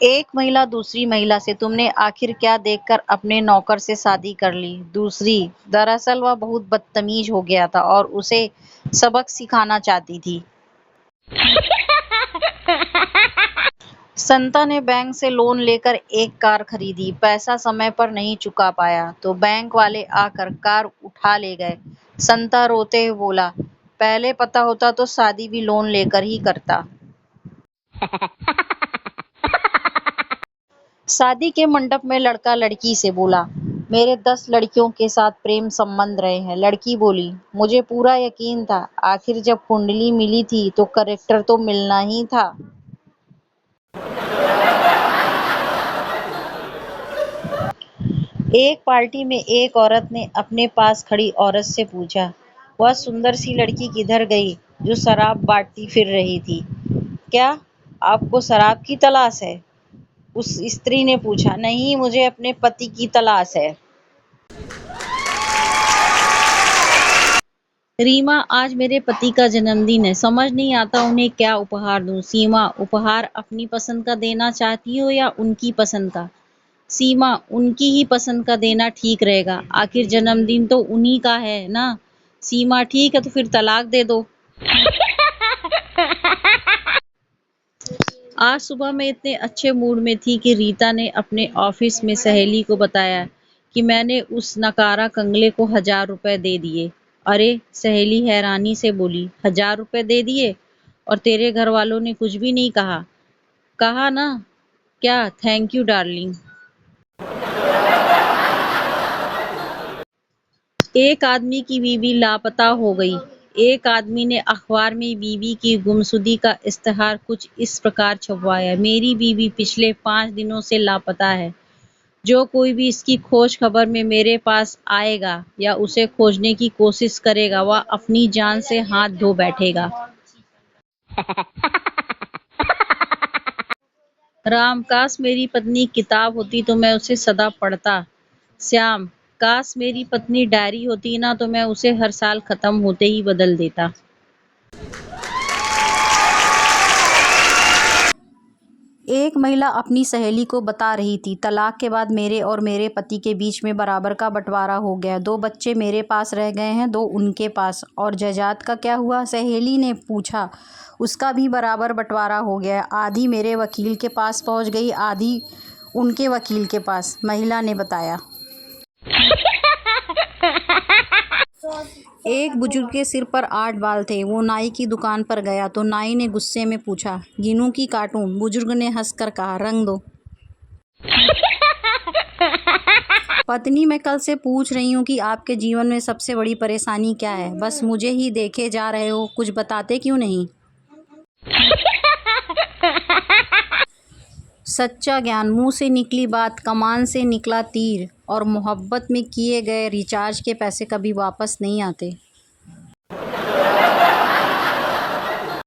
एक महिला दूसरी महिला से तुमने आखिर क्या देखकर अपने नौकर से शादी कर ली? दूसरी, दरअसल वह बहुत बदतमीज हो गया था और उसे सबक सिखाना चाहती थी। संता ने बैंक से लोन लेकर एक कार खरीदी। पैसा समय पर नहीं चुका पाया तो बैंक वाले आकर कार उठा ले गए। संता रोते हुए बोला, पहले पता होता तो शादी भी लोन लेकर ही करता। शादी के मंडप में लड़का लड़की से बोला, मेरे 10 लड़कियों के साथ प्रेम संबंध रहे हैं। लड़की बोली, मुझे पूरा यकीन था, आखिर जब कुंडली मिली थी तो करेक्टर तो मिलना ही था। एक पार्टी में एक औरत ने अपने पास खड़ी औरत से पूछा, वह सुंदर सी लड़की किधर गई जो शराब बांटती फिर रही थी? क्या आपको शराब की तलाश है? उस स्त्री ने पूछा, नहीं, मुझे अपने पति की तलाश है। रीमा, आज मेरे पति का जन्मदिन है, समझ नहीं आता उन्हें क्या उपहार दूं। सीमा, उपहार अपनी पसंद का देना चाहती हो या उनकी पसंद का? सीमा, उनकी ही पसंद का देना ठीक रहेगा, आखिर जन्मदिन तो उन्हीं का है ना। सीमा, ठीक है तो फिर तलाक दे दो। आज सुबह मैं इतने अच्छे मूड में थी कि रीता ने अपने ऑफिस में सहेली को बताया कि मैंने उस नकारा कंगले को 1000 रुपए दे दिए। अरे, सहेली हैरानी से बोली, 1000 रुपए दे दिए? और तेरे घर वालों ने कुछ भी नहीं कहा? कहा ना, क्या थैंक यू डार्लिंग। एक आदमी की बीवी लापता हो गई। एक आदमी ने अखबार में बीवी की गुमशुदगी का इश्तेहार कुछ इस प्रकार छपवाया, मेरी बीवी पिछले 5 दिनों से लापता है। जो कोई भी इसकी खोज खबर में मेरे पास आएगा या उसे खोजने की कोशिश करेगा वह अपनी जान से हाथ धो बैठेगा। राम, काश मेरी पत्नी किताब होती तो मैं उसे सदा पढ़ता। श्याम, काश मेरी पत्नी डायरी होती ना तो मैं उसे हर साल खत्म होते ही बदल देता। एक महिला अपनी सहेली को बता रही थी, तलाक के बाद मेरे और मेरे पति के बीच में बराबर का बंटवारा हो गया। 2 बच्चे मेरे पास रह गए हैं, 2 उनके पास। और जायदाद का क्या हुआ? सहेली ने पूछा। उसका भी बराबर बंटवारा हो गया, आधी मेरे वकील के पास पहुंच गई, आधी उनके वकील के पास, महिला ने बताया। एक बुजुर्ग के सिर पर 8 बाल थे। वो नाई की दुकान पर गया तो नाई ने गुस्से में पूछा, गिनूं कि काटूं? बुजुर्ग ने हंसकर कहा, रंग दो। पत्नी, मैं कल से पूछ रही हूँ कि आपके जीवन में सबसे बड़ी परेशानी क्या है? बस मुझे ही देखे जा रहे हो, कुछ बताते क्यों नहीं? सच्चा ज्ञान, मुंह से निकली बात, कमान से निकला तीर, और मोहब्बत में किए गए रिचार्ज के पैसे कभी वापस नहीं आते।